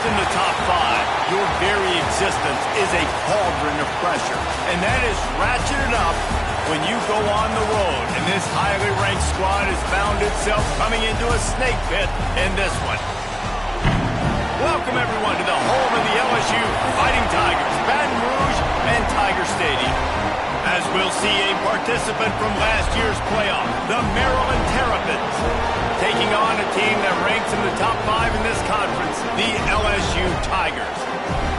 ranked in the top 5, your very existence is a cauldron of pressure. And that is ratcheted up when you go on the road. And this highly ranked squad has found itself coming into a snake pit in this one. Welcome, everyone, to the home of the LSU Fighting Tigers, Baton Rouge and Tiger Stadium. As we'll see a participant from last year's playoff, the Maryland Terrapins, taking on a team that ranks in the top 5 in this conference, the LSU Tigers.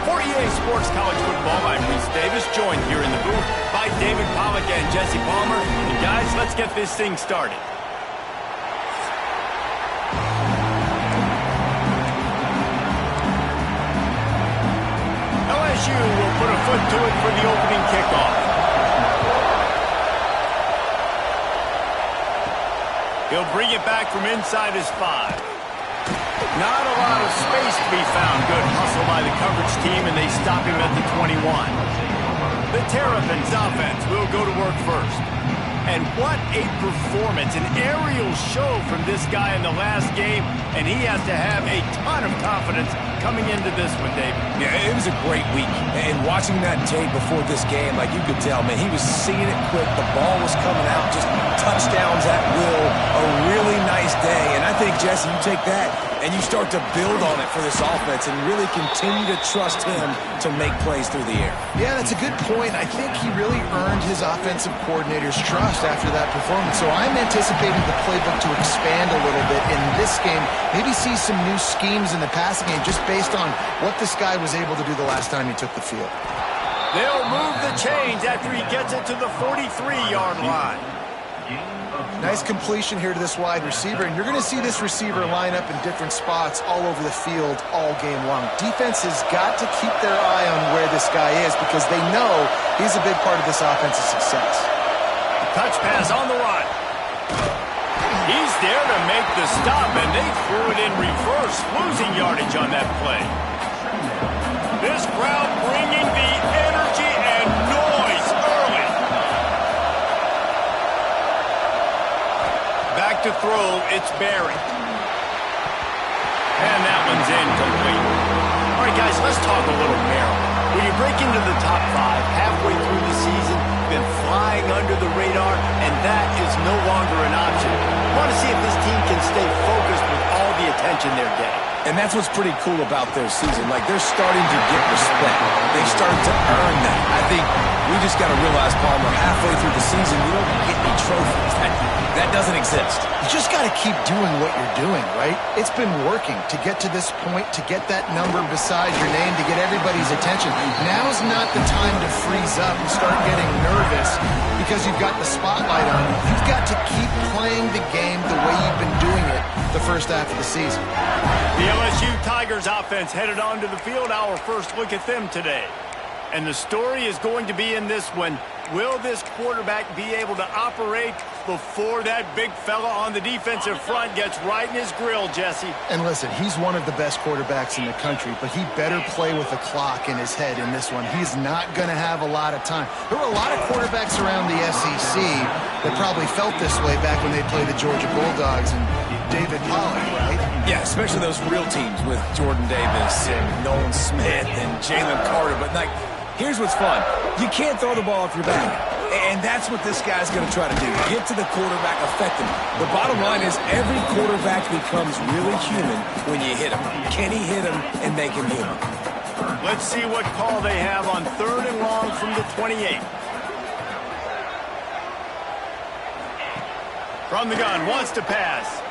For EA Sports College Football, I'm Reese Davis, joined here in the booth by David Pollack and Jesse Palmer. And guys, let's get this thing started. LSU will put a foot to it for the opening kickoff. He'll bring it back from inside his 5. Not a lot of space to be found. Good hustle by the coverage team, and they stop him at the 21. The Terrapins offense will go to work first. And what a performance, an aerial show from this guy in the last game, and he has to have a ton of confidence coming into this one, David. Yeah, it was a great week. And watching that tape before this game, like you could tell, man, he was seeing it quick. The ball was coming out, just touchdowns at will. A really nice day. And I think, Jesse, you take that and you start to build on it for this offense and really continue to trust him to make plays through the air. Yeah, that's a good point. I think he really earned his offensive coordinator's trust after that performance. So I'm anticipating the playbook to expand a little bit in this game. Maybe see some new schemes in the passing game just based on what this guy was able to do the last time he took the field. They'll move the chains after he gets it to the 43-yard line. Nice completion here to this wide receiver, and you're going to see this receiver line up in different spots all over the field all game long. Defense has got to keep their eye on where this guy is because they know he's a big part of this offense's success. Touch pass on the run. He's there to make the stop, and they threw it in reverse, losing yardage on that play. This crowd bringing the energy and noise early. Back to throw, it's Barry. And that one's incomplete. All right, guys, let's talk a little Maryland. When you break into the top 5 halfway through the season, been flying under the radar, and that is no longer an option. I want to see if this team can stay focused with all the attention they're getting. And that's what's pretty cool about their season. Like, they're starting to get respect. They started to earn that. I think we just got to realize, Palmer, halfway through the season, you don't get any trophies. That doesn't exist. You just got to keep doing what you're doing, right? It's been working to get to this point, to get that number beside your name, to get everybody's attention. Now's not the time to freeze up and start getting nervous because you've got the spotlight on you. You've got to keep playing the game the way you've been doing it the first half of the season. The LSU Tigers offense headed onto the field. Our first look at them today. And the story is going to be in this one. Will this quarterback be able to operate before that big fella on the defensive front gets right in his grill, Jesse? And listen, he's one of the best quarterbacks in the country, but he better play with a clock in his head in this one. He's not going to have a lot of time. There were a lot of quarterbacks around the SEC that probably felt this way back when they played the Georgia Bulldogs and David Pollack, right? Yeah, especially those real teams with Jordan Davis and Nolan Smith and Jalen Carter. But, like, here's what's fun. You can't throw the ball off your back. And that's what this guy's going to try to do. Get to the quarterback, affect him. The bottom line is every quarterback becomes really human when you hit him. Can he hit him and make him human? Let's see what call they have on 3rd and long from the 28. From the gun, wants to pass.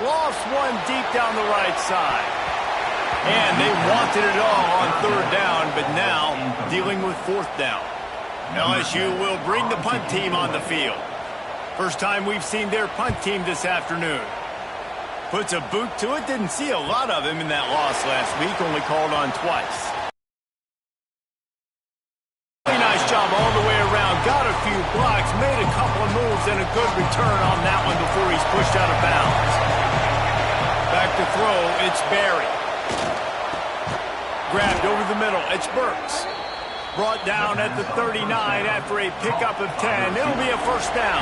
Lost one deep down the right side. And they wanted it all on 3rd down, but now dealing with 4th down. LSU will bring the punt team on the field. First time we've seen their punt team this afternoon. Puts a boot to it. Didn't see a lot of him in that loss last week, only called on twice. Really nice job all the way around. Got a few blocks, made a couple of moves, and a good return on that one before he's pushed out of bounds. Back to throw, it's Barry. Grabbed over the middle, it's Burks. Brought down at the 39 after a pickup of 10. It'll be a 1st down.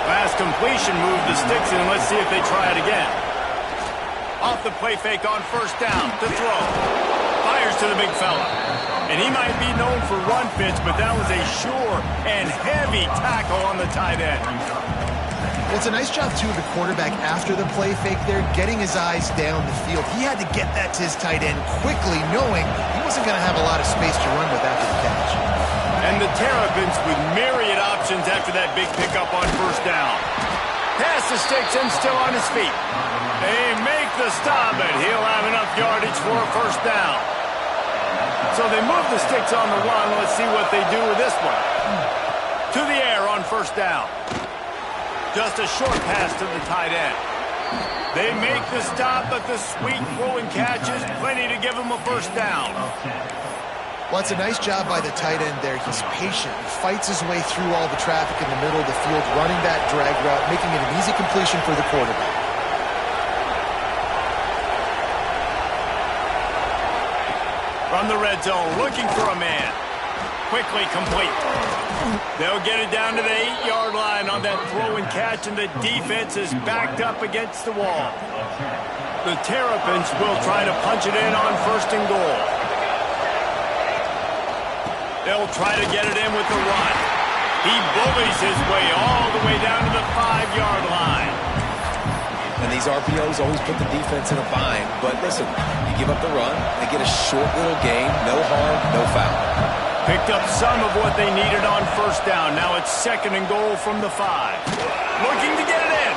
Last completion moved the sticks in. Let's see if they try it again. Off the play fake on first down to throw. Fires to the big fella. And he might be known for run fits, but that was a sure and heavy tackle on the tight end. Well, it's a nice job, too, of the quarterback after the play fake there, getting his eyes down the field. He had to get that to his tight end quickly, knowing he wasn't going to have a lot of space to run with after the catch. And the Terrapins with myriad options after that big pickup on first down. Pass the sticks and still on his feet. They make the stop, but he'll have enough yardage for a first down. So they move the sticks on the run. Let's see what they do with this one. To the air on first down. Just a short pass to the tight end. They make the stop, but the sweet throw and catch is plenty to give them a first down. Well, it's a nice job by the tight end there. He's patient. He fights his way through all the traffic in the middle of the field, running that drag route, making it an easy completion for the quarterback. From the red zone, looking for a man. Quickly complete. They'll get it down to the 8-yard line on that throw and catch, and the defense is backed up against the wall. The Terrapins will try to punch it in on first and goal. They'll try to get it in with the run. He bullies his way all the way down to the 5-yard line. And these RPOs always put the defense in a bind. But listen, you give up the run, they get a short little gain, no harm, no foul. Picked up some of what they needed on first down. Now it's second and goal from the 5. Looking to get it in.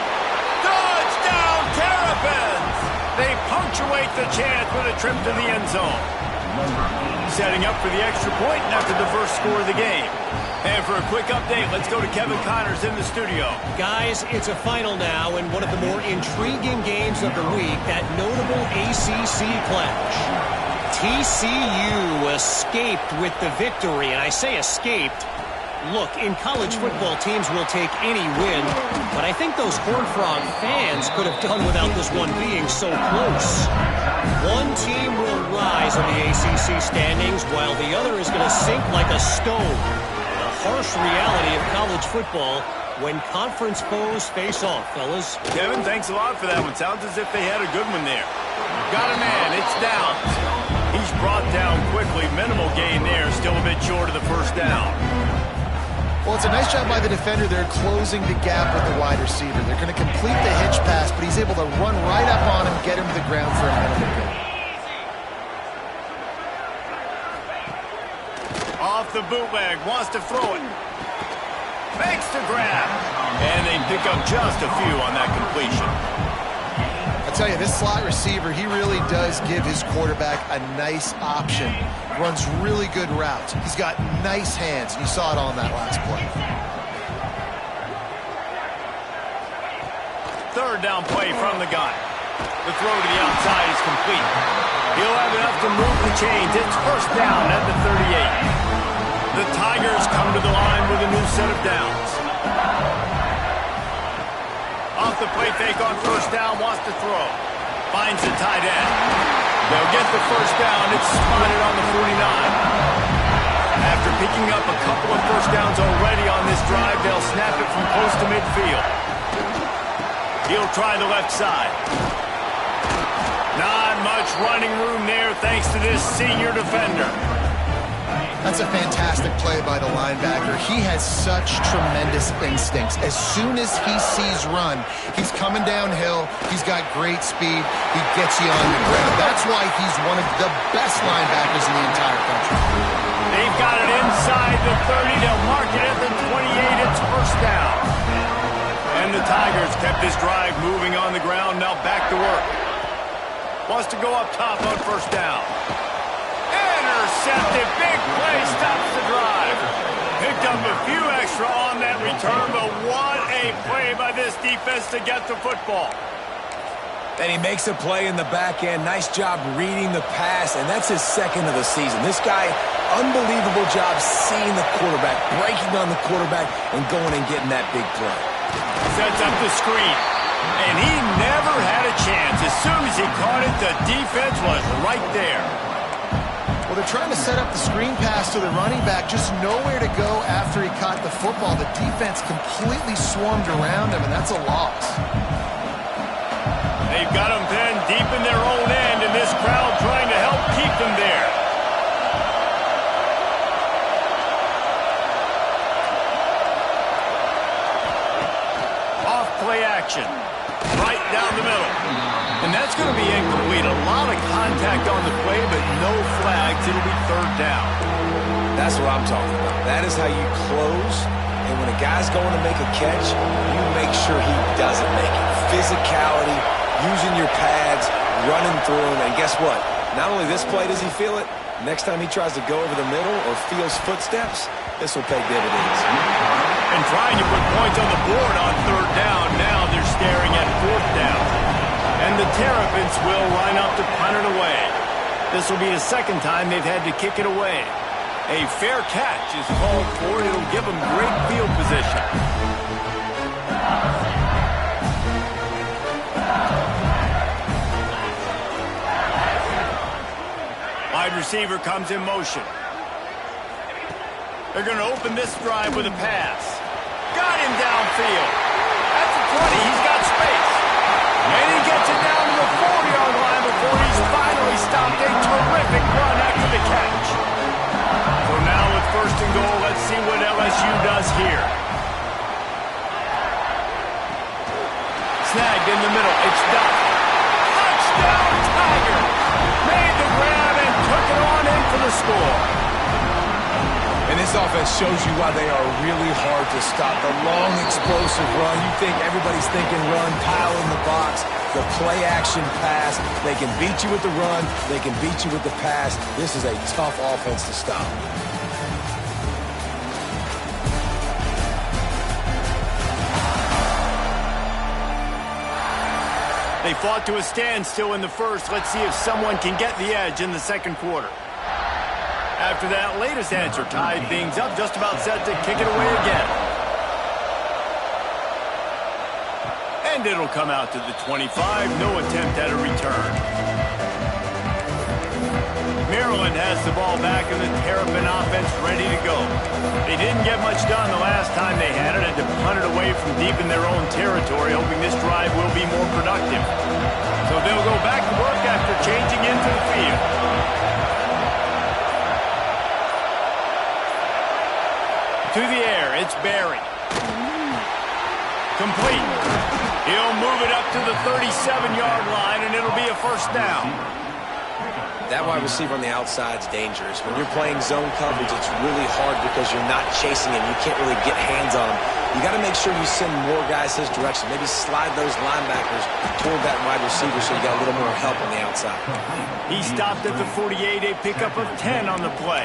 Touchdown, Terrapins! They punctuate the chance with a trip to the end zone. Setting up for the extra point after the first score of the game. And for a quick update, let's go to Kevin Connors in the studio. Guys, it's a final now in one of the more intriguing games of the week, that notable ACC clash. TCU escaped with the victory, and I say escaped. Look, in college football, teams will take any win, but I think those Horned Frog fans could have done without this one being so close. One team will rise in the ACC standings, while the other is going to sink like a stone. The harsh reality of college football when conference foes face off, fellas. Kevin, thanks a lot for that one. Sounds as if they had a good one there. Got a man, it's down. He's brought down quickly. Minimal gain there, still a bit short of the first down. Well, it's a nice job by the defender there, closing the gap with the wide receiver. They're going to complete the hitch pass, but he's able to run right up on him, get him to the ground for a minimal gain. Off the bootleg, wants to throw it. Makes the grab. And they pick up just a few on that completion. I tell you, this slot receiver, he really does give his quarterback a nice option. Runs really good routes. He's got nice hands, and you saw it on that last play. Third down play from the gun. The throw to the outside is complete. He'll have enough to move the chains. It's first down at the 38. The Tigers come to the line with a new set of downs. Off the play fake on first down, wants to throw. Finds the tight end. They'll get the first down. It's spotted on the 49. After picking up a couple of first downs already on this drive, they'll snap it from close to midfield. He'll try the left side. Not much running room there thanks to this senior defender. That's a fantastic play by the linebacker. He has such tremendous instincts. As soon as he sees run, he's coming downhill. He's got great speed. He gets you on the ground. That's why he's one of the best linebackers in the entire country. They've got it inside the 30. They'll mark it at the 28. It's first down. And the Tigers kept this drive moving on the ground. Now back to work. Wants to go up top on first down. Intercepted. Big play stops the drive. Picked up a few extra on that return, but what a play by this defense to get the football. And he makes a play in the back end. Nice job reading the pass, and that's his second of the season. This guy, unbelievable job seeing the quarterback, breaking on the quarterback, and going and getting that big play. Sets up the screen, and he never had a chance. As soon as he caught it, the defense was right there. Well, they're trying to set up the screen pass to the running back, just nowhere to go after he caught the football. The defense completely swarmed around him, and that's a loss. They've got them pinned deep in their own end, and this crowd trying to help keep them there. Off play action. Right down the middle. And that's going to be incomplete. A lot of contact on the play, but no flags. It'll be third down. That's what I'm talking about. That is how you close. And when a guy's going to make a catch, you make sure he doesn't make it. Physicality, using your pads, running through him. And guess what? Not only this play does he feel it, next time he tries to go over the middle or feels footsteps, this will pay dividends. And trying to put points on the board on third down. Now they're staring at fourth down. And the Terrapins will line up to punt it away. This will be the second time they've had to kick it away. A fair catch is called for. It'll give them great field position. Wide receiver comes in motion. They're going to open this drive with a pass. Got him downfield. At the 20, he's got space. And he gets it down to the 4-yard line before he's finally stopped. A terrific run after the catch. So now with first and goal, let's see what LSU does here. Snagged in the middle. It's done. Touchdown, Tiger. Made the grab and took it on in for the score. And this offense shows you why they are really hard to stop. The long, explosive run. You think everybody's thinking run, pile in the box. The play-action pass. They can beat you with the run. They can beat you with the pass. This is a tough offense to stop. They fought to a standstill in the first. Let's see if someone can get the edge in the second quarter. After that latest answer tied things up, just about set to kick it away again. And it'll come out to the 25. No attempt at a return. Maryland has the ball back and the Terrapin offense ready to go. They didn't get much done the last time they had it and to punt it away from deep in their own territory, hoping this drive will be more productive. So they'll go back to work after changing into the field. To the air, it's Barry. Complete. He'll move it up to the 37-yard line, and it'll be a first down. That wide receiver on the outside is dangerous. When you're playing zone coverage, it's really hard because you're not chasing him. You can't really get hands on him. You got to make sure you send more guys his direction. Maybe slide those linebackers toward that wide receiver so you got a little more help on the outside. He stopped at the 48, a pickup of 10 on the play.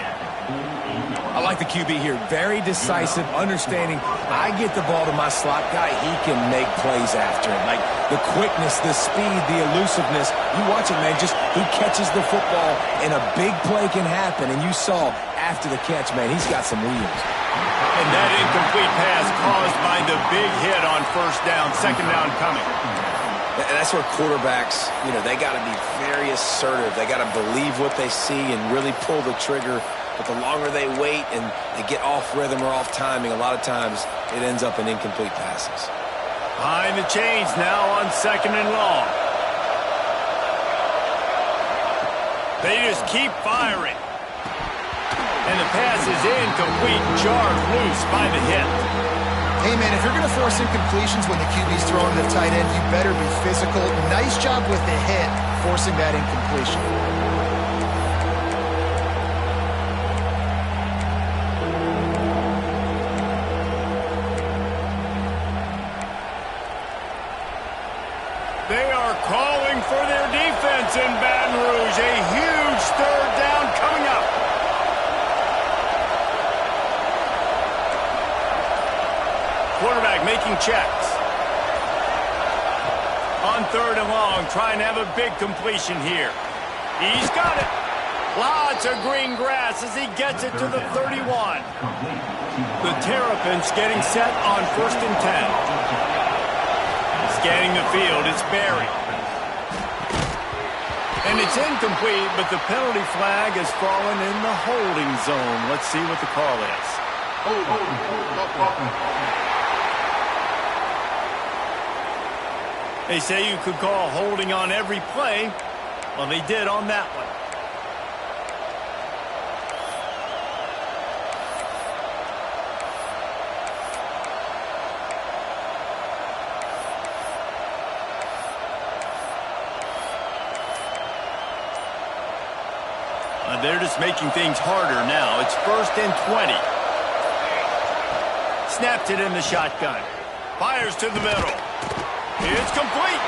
I like the QB here. Very decisive, understanding I get the ball to my slot guy, he can make plays after it. Like the quickness, the speed, the elusiveness. You watch it, man. Just he catches the football and a big play can happen. And you saw after the catch, man, he's got some wheels. And that incomplete pass caused by the big hit on first down, second down coming. And that's where quarterbacks, they got to be very assertive. They got to believe what they see and really pull the trigger. But the longer they wait and they get off rhythm or off timing, a lot of times it ends up in incomplete passes. Behind the chains now on second and long. They just keep firing. And the pass is incomplete, jarred loose by the hit. Hey, man, if you're going to force incompletions when the QB's throwing to the tight end, you better be physical. Nice job with the hit, forcing that incompletion. They are calling for their defense in Baton Rouge. A huge third down coming up. Quarterback making checks. On third and long, trying to have a big completion here. He's got it. Lots of green grass as he gets it to the 31. The Terrapins getting set on first and 10. Scanning the field, it's Barry. And it's incomplete, but the penalty flag has fallen in the holding zone. Let's see what the call is. They say you could call holding on every play. Well, they did on that one. They're just making things harder now. It's 1st and 20. Snapped it in the shotgun. Fires to the middle. It's complete.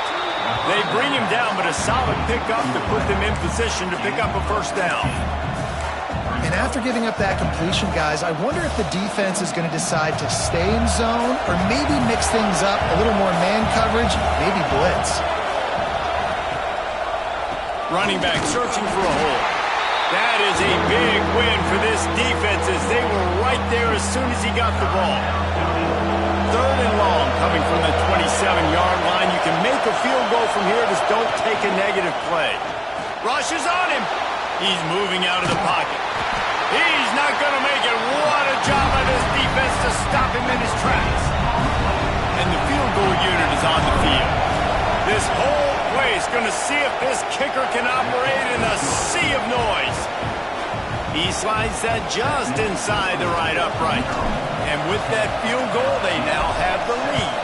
They bring him down, but a solid pickup to put them in position to pick up a first down. And after giving up that completion, guys, I wonder if the defense is going to decide to stay in zone or maybe mix things up, a little more man coverage, maybe blitz. Running back searching for a hole. That is a big win for this defense as they were right there as soon as he got the ball. 3rd and long coming from the 27-yard line. You can make a field goal from here. Just don't take a negative play. Rush is on him. He's moving out of the pocket. He's not going to make it. What a job by this defense to stop him in his tracks. And the field goal unit is on the field. This whole place going to see if this kicker can operate in a sea of noise. He slides that just inside the right upright. And with that field goal, they now have the lead.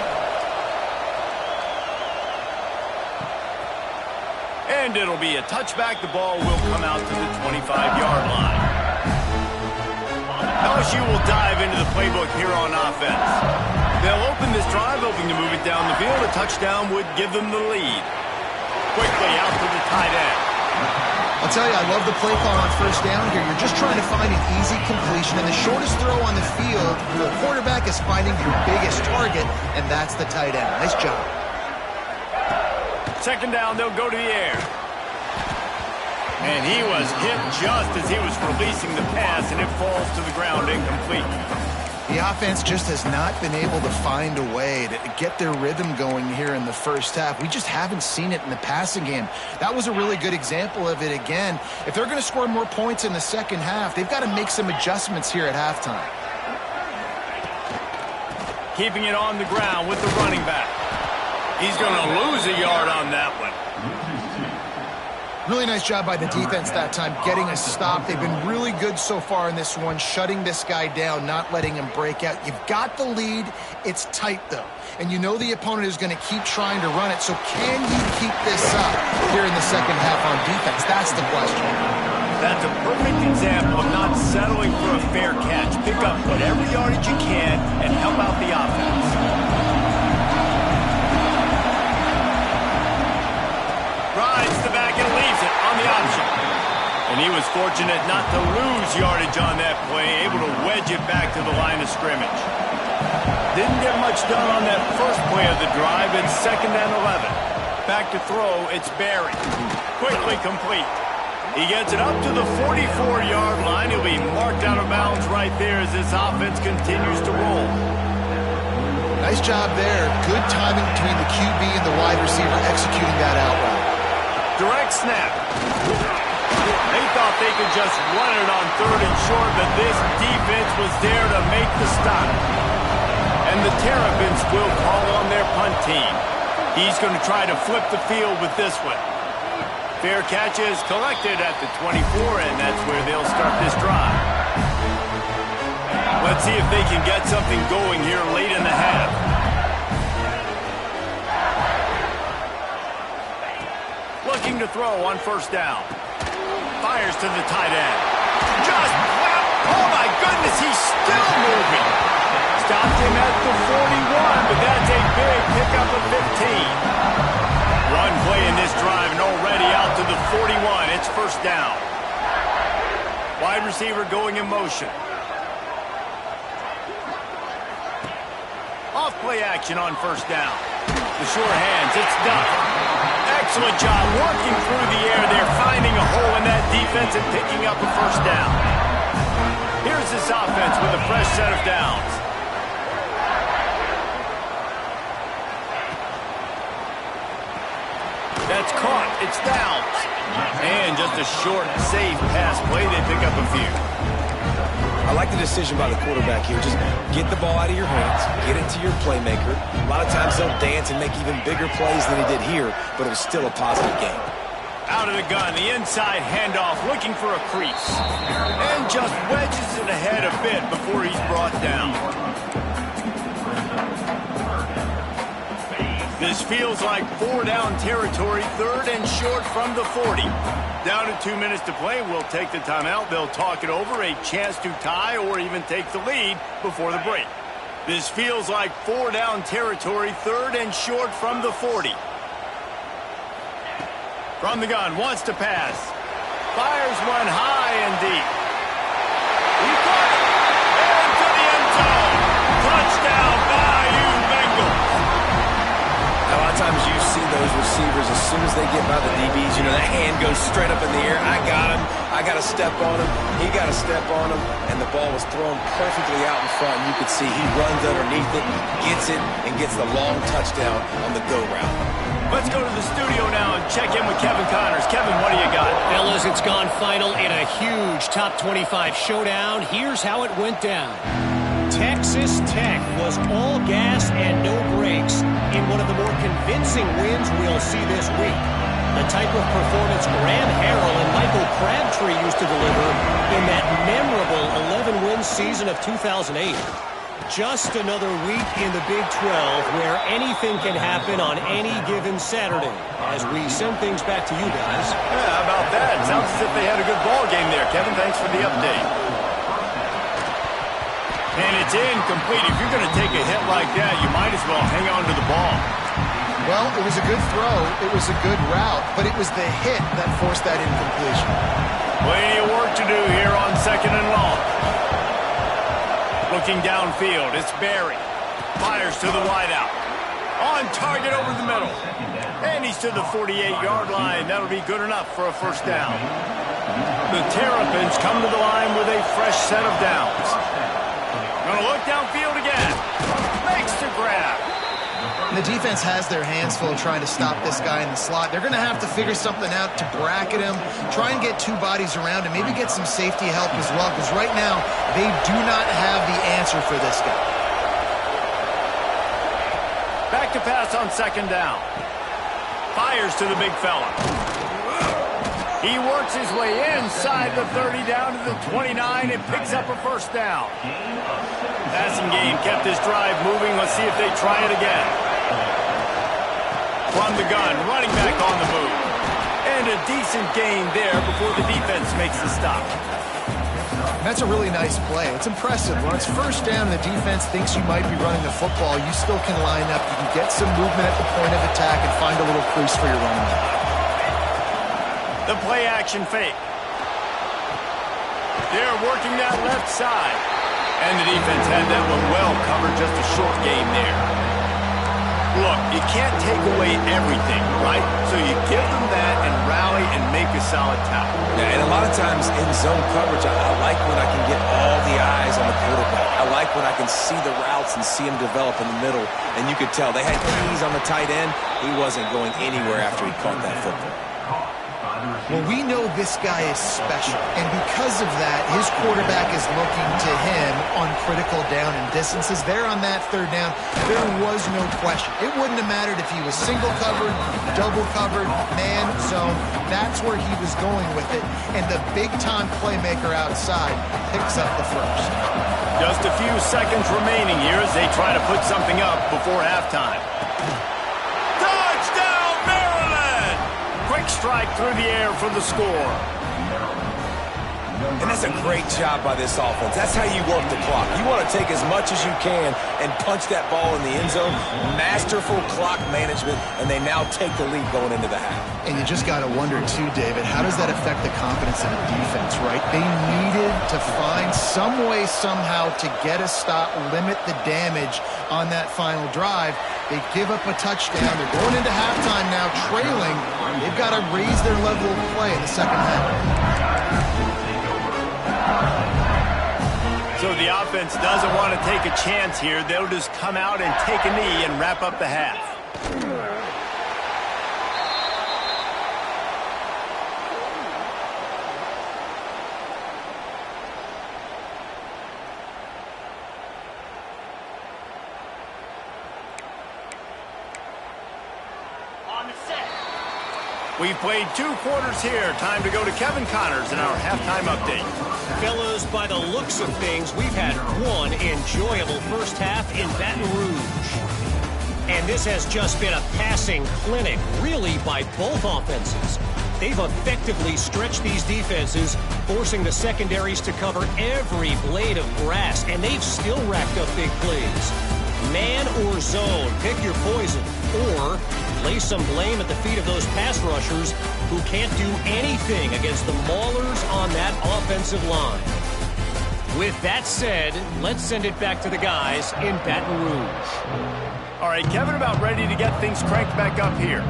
And it'll be a touchback. The ball will come out to the 25-yard line. LSU will dive into the playbook here on offense. They'll open this drive, hoping to move it down the field. A touchdown would give them the lead. Quickly out to the tight end. I'll tell you, I love the play call on first down here. You're just trying to find an easy completion, and the shortest throw on the field for the quarterback is finding your biggest target, and that's the tight end. Nice job. 2nd down, they'll go to the air. And he was hit just as he was releasing the pass, and it falls to the ground incomplete. The offense just has not been able to find a way to get their rhythm going here in the first half. We just haven't seen it in the passing game. That was a really good example of it again. If they're going to score more points in the second half, they've got to make some adjustments here at halftime. Keeping it on the ground with the running back. He's going to lose a yard on that one. Really nice job by the defense that time, getting a stop. They've been really good so far in this one, shutting this guy down, not letting him break out. You've got the lead. It's tight, though. And you know the opponent is going to keep trying to run it. So can you keep this up here in the second half on defense? That's the question. That's a perfect example of not settling for a fair catch. Pick up whatever yardage you can and help out the offense. Rides the back and leaves it on the option. And he was fortunate not to lose yardage on that play, able to wedge it back to the line of scrimmage. Didn't get much done on that first play of the drive. It's 2nd and 11. Back to throw, it's Barry. Quickly complete. He gets it up to the 44-yard line. He'll be marked out of bounds right there as this offense continues to roll. Nice job there. Good timing between the QB and the wide receiver executing that out route. Direct snap. They thought they could just run it on 3rd and short, but this defense was there to make the stop. And the Terrapins will call on their punt team. He's going to try to flip the field with this one. Fair catch is collected at the 24, and that's where they'll start this drive. Let's see if they can get something going here late in the half. Looking to throw on 1st down. Fires to the tight end. Just clap. Oh, my goodness, he's still moving. Stopped him at the 41, but that's a big pickup of 15. One play in this drive and already out to the 41. It's 1st down. Wide receiver going in motion. Off play action on 1st down. The sure hands, it's done. Excellent job working through the air there, finding a hole in that defense and picking up a 1st down. Here's this offense with a fresh set of downs. That's caught. It's down. And just a short, safe pass play. They pick up a few. I like the decision by the quarterback here. Just get the ball out of your hands, get it to your playmaker. A lot of times they'll dance and make even bigger plays than he did here, but it was still a positive game. Out of the gun, the inside handoff, looking for a crease. And just wedges it ahead a bit before he's brought down. This feels like 4-down territory, 3rd and short from the 40. Down to 2 minutes to play, we'll take the timeout. They'll talk it over, a chance to tie or even take the lead before the break. This feels like 4-down territory, 3rd and short from the 40. From the gun, wants to pass. Fires one high and deep. He caught it. And to the end zone. Touchdown, Bayou Bengals. A lot of times you see those receivers, as soon as they get by the DBs, you know, that hand goes straight up in the air. I got him. I got to step on him. He got to step on him. And the ball was thrown perfectly out in front. You could see he runs underneath it, gets it, and gets the long touchdown on the go route. Let's go to the studio now and check in with Kevin Connors. Kevin, what do you got? Fellas, it's gone final in a huge top 25 showdown. Here's how it went down. Texas Tech was all gas and no brakes in one of the more convincing wins we'll see this week. The type of performance Graham Harrell and Michael Crabtree used to deliver in that memorable 11-win season of 2008. Just another week in the Big 12 where anything can happen on any given Saturday. As we send things back to you guys. Yeah, how about that? Sounds as if they had a good ball game there. Kevin, thanks for the update. And it's incomplete. If you're going to take a hit like that, you might as well hang on to the ball. Well, it was a good throw. It was a good route, but it was the hit that forced that incompletion. Plenty of work to do here on 2nd and long. Looking downfield, it's Barry. Fires to the wideout. On target over the middle. And he's to the 48-yard line. That'll be good enough for a first down. The Terrapins come to the line with a fresh set of downs. Gonna look downfield again. Makes the grab. The defense has their hands full trying to stop this guy in the slot. They're going to have to figure something out to bracket him, try and get 2 bodies around him, maybe get some safety help as well, because right now they do not have the answer for this guy. Back to pass on 2nd down. Fires to the big fella. He works his way inside the 30 down to the 29 and picks up a first down. Passing game kept this drive moving. Let's see if they try it again. From the gun, running back on the move. And a decent gain there before the defense makes the stop. That's a really nice play. It's impressive. When it's first down and the defense thinks you might be running the football, you still can line up. You can get some movement at the point of attack and find a little crease for your running back. The play action fake. They're working that left side. And the defense had that one well covered, just a short game there. Look, you can't take away everything, right? So you give them that and rally and make a solid tackle. Yeah, and a lot of times in zone coverage, I like when I can get all the eyes on the quarterback. I like when I can see the routes and see him develop in the middle. And you could tell they had keys on the tight end. He wasn't going anywhere after he caught that football. Well, we know this guy is special, and because of that, his quarterback is looking to him on critical down and distances. There on that 3rd down, there was no question. It wouldn't have mattered if he was single covered, double covered, man, zone. That's where he was going with it, and the big-time playmaker outside picks up the first. Just a few seconds remaining here as they try to put something up before halftime. Quick strike through the air for the score. And that's a great job by this offense. That's how you work the clock. You want to take as much as you can and punch that ball in the end zone. Masterful clock management, and they now take the lead going into the half. And you just got to wonder, too, David, how does that affect the confidence of the defense, right? They needed to find some way, somehow, to get a stop, limit the damage on that final drive. They give up a touchdown. They're going into halftime now, trailing. They've got to raise their level of play in the second half. So the offense doesn't want to take a chance here. They'll just come out and take a knee and wrap up the half. We've played 2 quarters here. Time to go to Kevin Connors in our halftime update. Fellas, by the looks of things, we've had one enjoyable first half in Baton Rouge. And this has just been a passing clinic, really, by both offenses. They've effectively stretched these defenses, forcing the secondaries to cover every blade of grass, and they've still racked up big plays. Man or zone, pick your poison, or lay some blame at the feet of those pass rushers who can't do anything against the maulers on that offensive line. With that said, let's send it back to the guys in Baton Rouge. All right, Kevin, about ready to get things cranked back up here.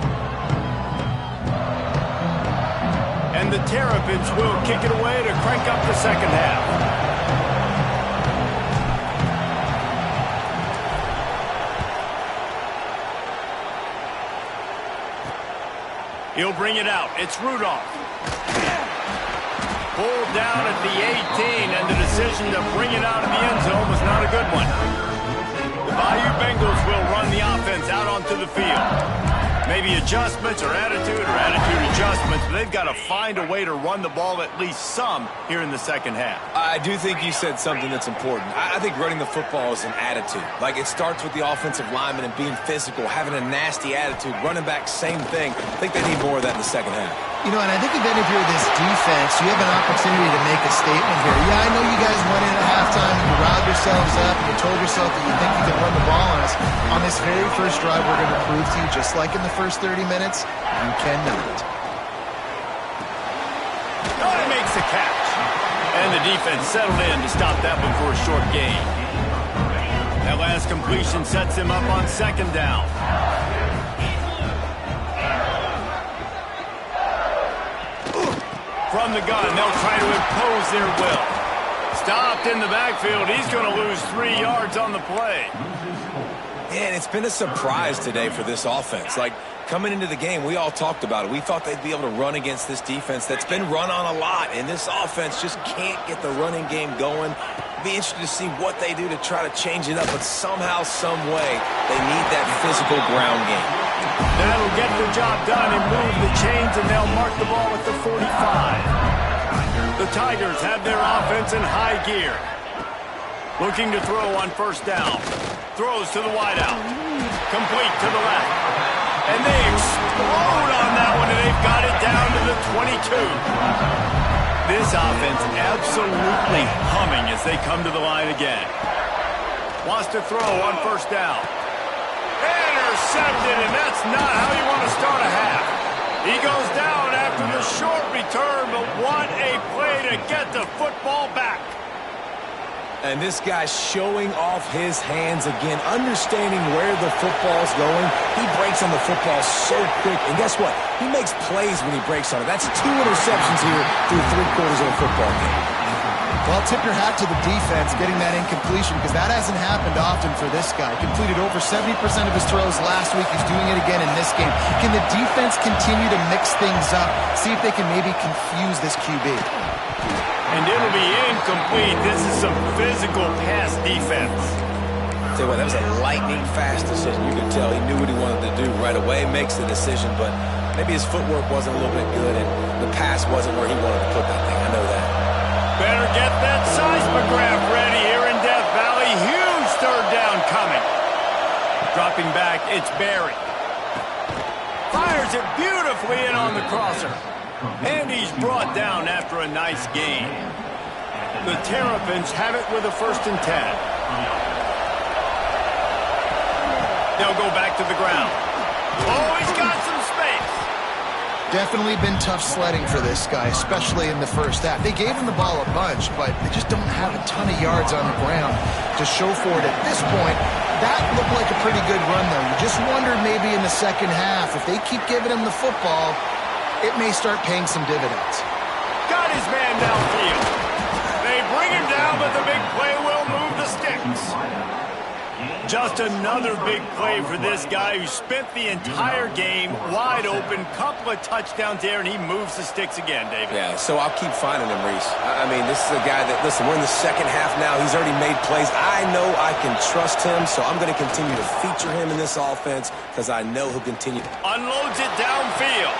And the Terrapins will kick it away to crank up the second half. He'll bring it out. It's Rudolph. Pulled down at the 18, and the decision to bring it out of the end zone was not a good one. The Bayou Bengals will run the offense out onto the field. Maybe adjustments or attitude adjustments, but they've got to find a way to run the ball at least some here in the second half. I do think you said something that's important. I think running the football is an attitude. Like, it starts with the offensive lineman and being physical, having a nasty attitude. Running back, same thing. I think they need more of that in the second half. You know, and I think if any of you are this defense, you have an opportunity to make a statement here. Yeah, I know you guys went in at halftime and you riled yourselves up and you told yourself that you think you can run the ball on us. On this very first drive, we're going to prove to you, just like in the first 30 minutes, you cannot. Oh, he makes the catch. And the defense settled in to stop that one for a short gain. That last completion sets him up on second down. From the gun, they'll try to impose their will. Stopped in the backfield. He's going to lose 3 yards on the play. Yeah, and it's been a surprise today for this offense. Like, coming into the game, we all talked about it. We thought they'd be able to run against this defense that's been run on a lot, and this offense just can't get the running game going. Be interested to see what they do to try to change it up, but somehow, some way, they need that physical ground game. That'll get the job done and move the chains, and they'll mark the ball at the 45. The Tigers have their offense in high gear. Looking to throw on first down. Throws to the wideout. Complete to the left. And they explode on that one, and they've got it down to the 22. This offense absolutely humming as they come to the line again. Wants to throw on first down. Intercepted, and that's not how you want to start a half. He goes down after the short return, but what a play to get the football back. And this guy's showing off his hands again, understanding where the football's going. He breaks on the football so quick, and guess what? He makes plays when he breaks on it. That's 2 interceptions here through 3 quarters of a football game. Well, tip your hat to the defense getting that incompletion, because that hasn't happened often for this guy. Completed over 70% of his throws last week. He's doing it again in this game. Can the defense continue to mix things up, see if they can maybe confuse this QB? And it'll be incomplete. This is some physical pass defense. Tell you what, that was a lightning-fast decision. You could tell he knew what he wanted to do right away, makes the decision, but maybe his footwork wasn't a little bit good, and the pass wasn't where he wanted to put that thing. I know that. Better get that seismograph ready here in Death Valley. Huge third down coming. Dropping back, it's Barry. Fires it beautifully in on the crosser. And he's brought down after a nice gain. The Terrapins have it with a 1st and 10. They'll go back to the ground. Oh, he's got some space. Definitely been tough sledding for this guy, especially in the first half. They gave him the ball a bunch, but they just don't have a ton of yards on the ground to show for it at this point. That looked like a pretty good run, though. You just wondered maybe in the second half, if they keep giving him the football, it may start paying some dividends. Got his man downfield. They bring him down, but the big play will move the sticks. Just another big play for this guy who spent the entire game wide open. Couple of touchdowns there, and he moves the sticks again, David. Yeah, so I'll keep finding him, Reese. I mean, this is a guy that, listen, we're in the second half now. He's already made plays. I know I can trust him, so I'm going to continue to feature him in this offense because I know he'll continue. Unloads it downfield.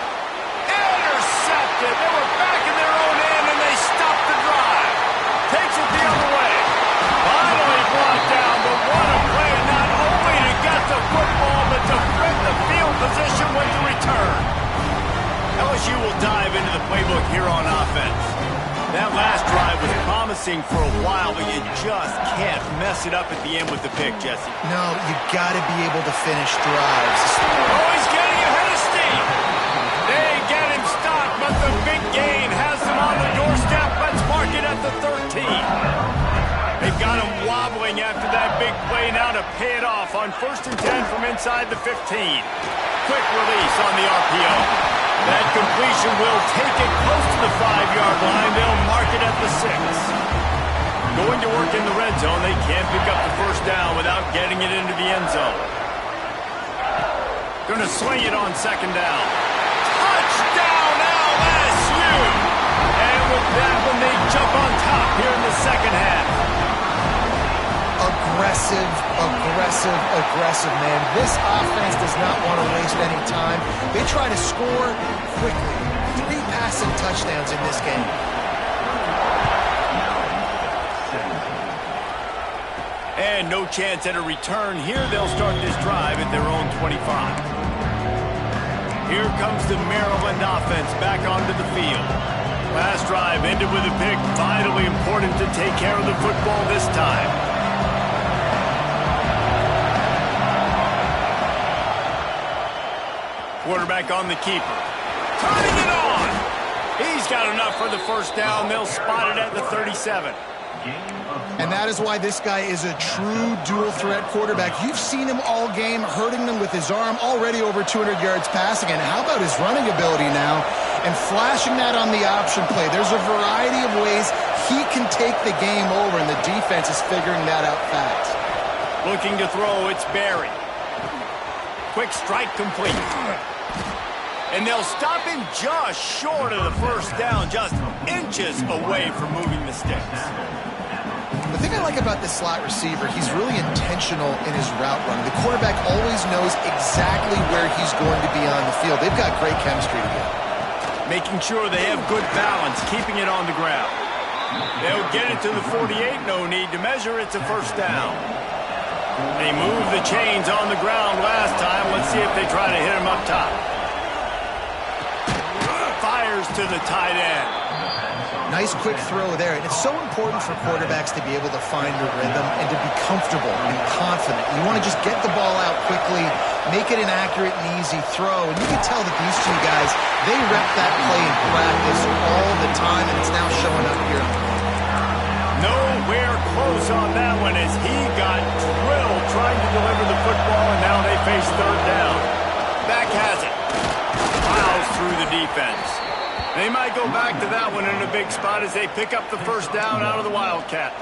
it. They were back in their own end, and they stopped the drive. Takes it the other way. Finally brought down, but what a play, not only to get the football, but to flip the field position with the return. LSU will dive into the playbook here on offense. That last drive was promising for a while, but you just can't mess it up at the end with the pick, Jesse. No, you got to be able to finish drives. Oh, he's getting ahead of steam. They get him stopped, but the big gain has them on the doorstep. Let's mark it at the 13. They've got him wobbling after that big play now to pay it off on 1st and 10 from inside the 15. Quick release on the RPO. That completion will take it close to the 5-yard line. They'll mark it at the 6. Going to work in the red zone. They can't pick up the first down without getting it into the end zone. Going to swing it on 2nd down. Touchdown LSU! And with that one, they jump on top here in the second half. Aggressive, aggressive, aggressive, man. This offense does not want to waste any time. They try to score quickly. 3 passing touchdowns in this game. And no chance at a return here. They'll start this drive at their own 25. Here comes the Maryland offense back onto the field. Last drive ended with a pick. Vitally important to take care of the football this time. Quarterback on the keeper. Turning it on! He's got enough for the first down. They'll spot it at the 37. And that is why this guy is a true dual-threat quarterback. You've seen him all game, hurting them with his arm, already over 200 yards passing. And how about his running ability now? And flashing that on the option play. There's a variety of ways he can take the game over, and the defense is figuring that out fast. Looking to throw, it's Barry. Quick strike complete. And they'll stop him just short of the first down, just inches away from moving the sticks. The thing I like about this slot receiver, he's really intentional in his route running. The quarterback always knows exactly where he's going to be on the field. They've got great chemistry together. Making sure they have good balance, keeping it on the ground. They'll get it to the 48, no need to measure, it's a first down. They moved the chains on the ground last time. Let's see if they try to hit him up top. Fires to the tight end. Nice quick throw there. And it's so important for quarterbacks to be able to find a rhythm and to be comfortable and confident. You want to just get the ball out quickly, make it an accurate and easy throw. And you can tell that these two guys, they rep that play in practice all the time, and it's now showing up here. Nowhere close on that one as he got drilled trying to deliver the football, and now they face 3rd down. Back has it. Plows through the defense. They might go back to that one in a big spot as they pick up the first down out of the Wildcat.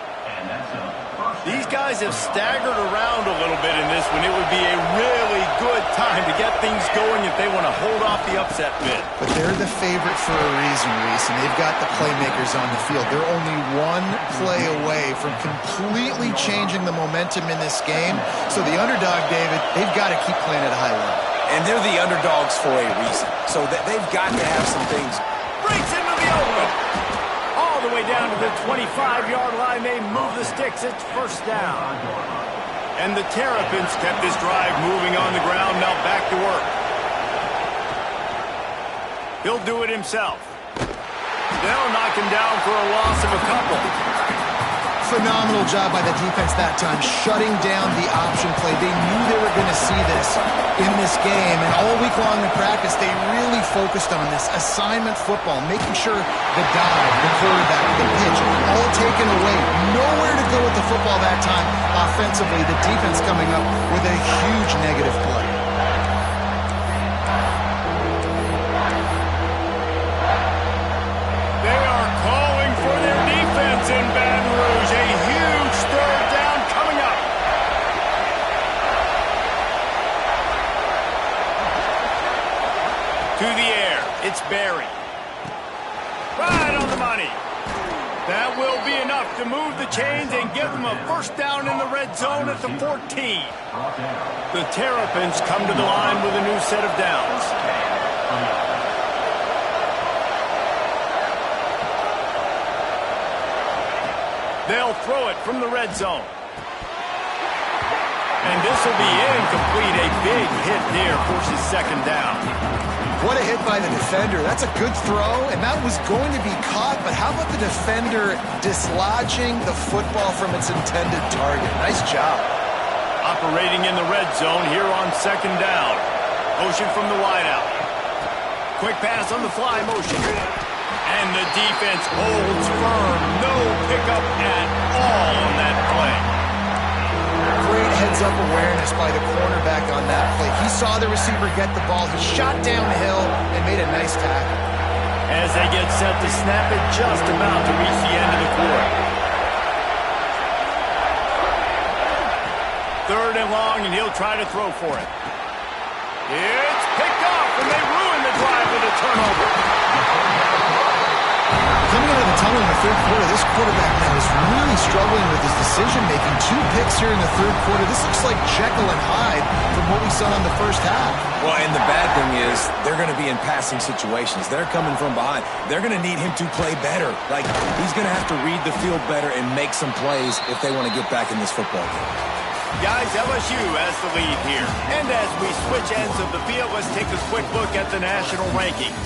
These guys have staggered around a little bit in this one. It would be a really good time to get things going if they want to hold off the upset bid. But they're the favorite for a reason, Reese, and they've got the playmakers on the field. They're only one play away from completely changing the momentum in this game. So the underdog, David, they've got to keep playing at a high level. And they're the underdogs for a reason. So they've got to have some things. Breaks into the open. All the way down to the 25-yard line. They move the sticks. It's first down. And the Terrapins kept this drive moving on the ground. Now back to work. He'll do it himself. They'll knock him down for a loss of a couple. Phenomenal job by the defense that time, shutting down the option play. They knew they were going to see this in this game, and all week long in practice, they really focused on this assignment football, making sure the dive, the quarterback, the pitch, all taken away. Nowhere to go with the football that time. Offensively, the defense coming up with a huge negative play. They are calling for their defense in Baton Rouge. A huge 3rd down coming up. To the air. It's Barry. Right on the money. That will be enough to move the chains and give them a first down in the red zone at the 14. The Terrapins come to the line with a new set of downs. They'll throw it from the red zone. And this will be incomplete. A big hit there forces second down. What a hit by the defender. That's a good throw, and that was going to be caught, but how about the defender dislodging the football from its intended target? Nice job. Operating in the red zone here on second down. Motion from the wideout. Quick pass on the fly motion. And the defense holds firm. No pickup at all on that play. Great heads-up awareness by the cornerback on that play. He saw the receiver get the ball. He shot downhill and made a nice tackle. As they get set to snap it, just about to reach the end of the quarter. Third and long, and he'll try to throw for it. It's picked off, and they ruin the drive with a turnover. Coming out of the tunnel in the third quarter, this quarterback now is really struggling with his decision-making. 2 picks here in the third quarter. This looks like Jekyll and Hyde from what we saw in the first half. Well, and the bad thing is they're going to be in passing situations. They're coming from behind. They're going to need him to play better. Like, he's going to have to read the field better and make some plays if they want to get back in this football game. Guys, LSU has the lead here. And as we switch ends of the field, let's take a quick look at the national rankings.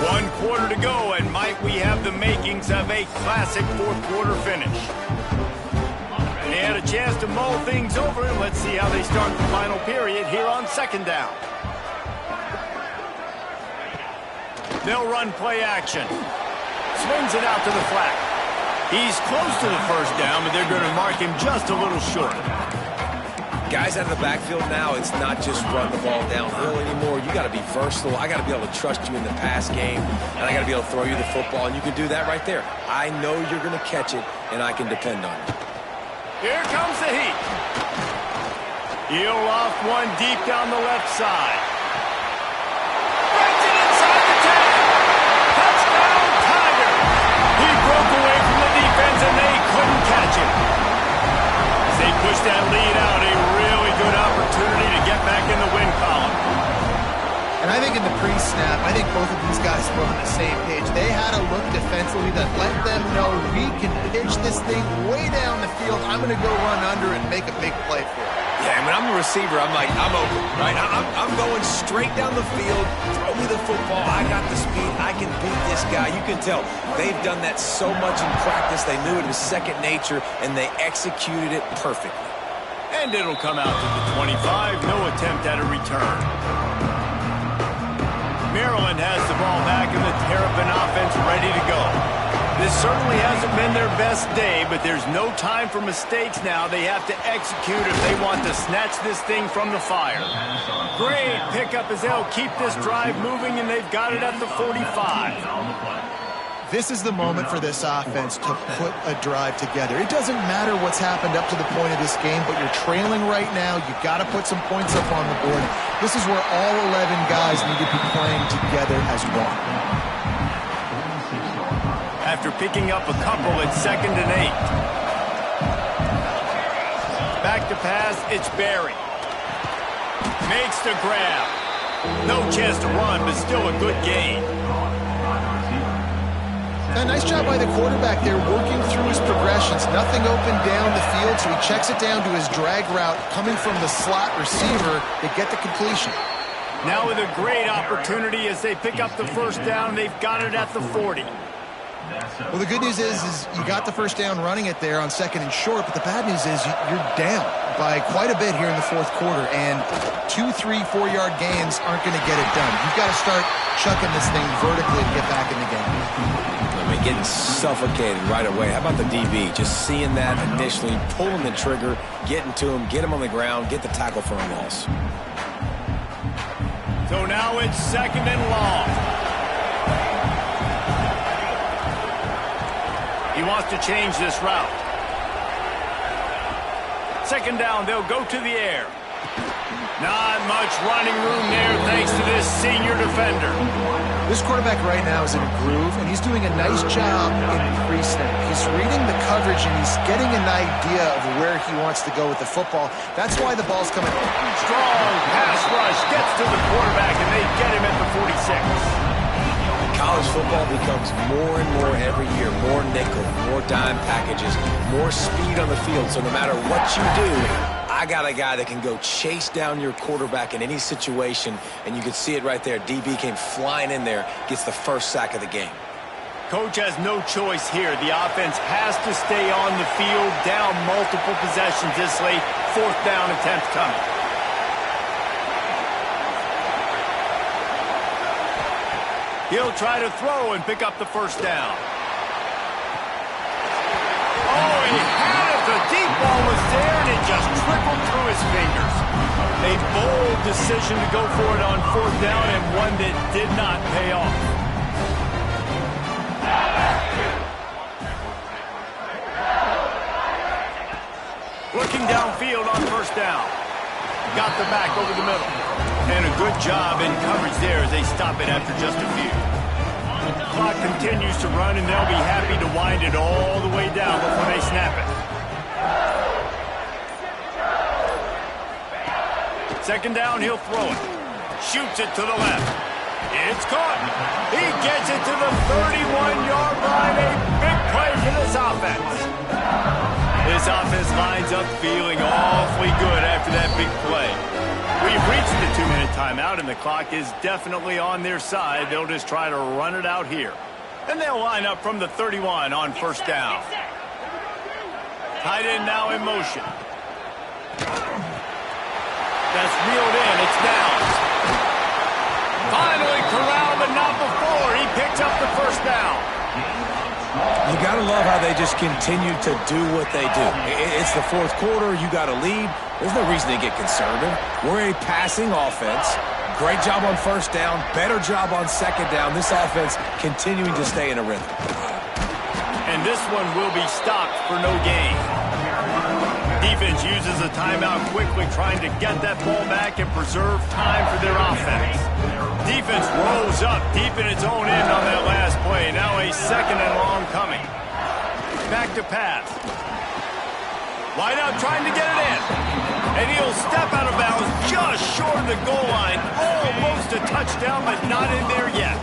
One quarter to go, and might we have the makings of a classic fourth quarter finish. They had a chance to mull things over, and let's see how they start the final period here on second down. They'll run play action. Swings it out to the flat. He's close to the first down, but they're going to mark him just a little short. Guys out of the backfield now, it's not just run the ball downhill anymore. You got to be versatile. I got to be able to trust you in the pass game, and I got to be able to throw you the football, and you can do that right there. I know you're going to catch it, and I can depend on it. Here comes the heat. He'll off one deep down the left side. Gets it inside the 10. Touchdown, Tiger. He broke away from the defense, and they couldn't catch him. As they push that lead out, a really good opportunity to get back in the win column. And I think in the pre-snap, I think both of these guys were on the same page. They had a look defensively that let them know we can pitch this thing way down the field. I'm going to go run under and make a big play for it. Yeah, when I'm a receiver, I'm like, I'm open, right? I'm going straight down the field. Throw me the football. I got the speed. I can beat this guy. You can tell they've done that so much in practice. They knew it was second nature, and they executed it perfectly. And it'll come out to the 25. No attempt at a return. Maryland has the ball back and the Terrapin offense ready to go. This certainly hasn't been their best day, but there's no time for mistakes now. They have to execute if they want to snatch this thing from the fire. Great pickup as they'll keep this drive moving, and they've got it at the 45. This is the moment for this offense to put a drive together. It doesn't matter what's happened up to the point of this game, but you're trailing right now. You've got to put some points up on the board. This is where all 11 guys need to be playing together as one. After picking up a couple at 2nd and 8. Back to pass, it's Barry. Makes the grab. No chance to run, but still a good gain. A nice job by the quarterback there, working through his progressions. Nothing open down the field, so he checks it down to his drag route, coming from the slot receiver to get the completion. Now with a great opportunity as they pick up the first down, they've got it at the 40. Well, the good news is you got the first down running it there on 2nd and short, but the bad news is you're down by quite a bit here in the fourth quarter, and 2, 3, 4-yard gains aren't going to get it done. You've got to start chucking this thing vertically to get back in the game. I mean, getting suffocated right away. How about the DB? Just seeing that initially, pulling the trigger, getting to him, get him on the ground, get the tackle for a loss. So now it's 2nd and long. He wants to change this route. 2nd down, they'll go to the air. Not much running room there thanks to this senior defender. This quarterback right now is in a groove, and he's doing a nice job in pre-snap. He's reading the coverage, and he's getting an idea of where he wants to go with the football. That's why the ball's coming. Strong pass rush gets to the quarterback, and they get him at the 46. College football becomes more and more every year, more nickel, more dime packages, more speed on the field. So no matter what you do, I got a guy that can go chase down your quarterback in any situation, and you can see it right there. DB came flying in there, gets the first sack of the game. Coach has no choice here. The offense has to stay on the field, down multiple possessions this late. 4th down attempt coming. He'll try to throw and pick up the first down. Oh, he had it. The deep ball was there, and it just trickled through his fingers. A bold decision to go for it on 4th down, and one that did not pay off. Looking downfield on 1st down. Got the back over the middle. And a good job in coverage there as they stop it after just a few. Clock continues to run, and they'll be happy to wind it all the way down before they snap it. 2nd down, he'll throw it. Shoots it to the left. It's caught. He gets it to the 31-yard line. A big play for this offense. This offense lines up feeling awfully good after that big play. We've reached the 2-minute timeout, and the clock is definitely on their side. They'll just try to run it out here. And they'll line up from the 31 on 1st down. Tight end now in motion. That's reeled in. It's down. Finally corralled, but not before. He picks up the 1st down. You got to love how they just continue to do what they do. It's the 4th quarter. You got a lead. There's no reason to get conservative. We're a passing offense. Great job on 1st down. Better job on 2nd down. This offense continuing to stay in a rhythm. And this one will be stopped for no gain. Defense uses a timeout quickly, trying to get that ball back and preserve time for their offense. Defense rose up deep in its own end on that last play. Now a 2nd and long coming. Back to pass. Line up trying to get it in. And he'll step out of bounds just short of the goal line. Almost a touchdown, but not in there yet.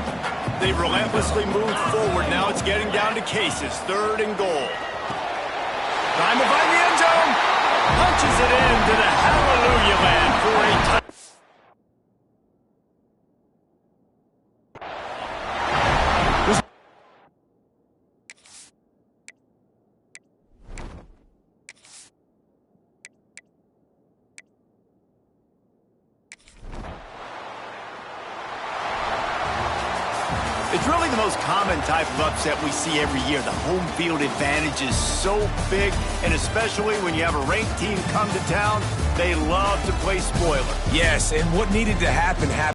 They've relentlessly moved forward. Now it's getting down to cases. 3rd and goal. Trying to find the end zone. Punches it into the hallelujah land for a touchdown. It's really the most common type of upset we see every year. The home field advantage is so big, and especially when you have a ranked team come to town, they love to play spoiler. Yes, and what needed to happen happened.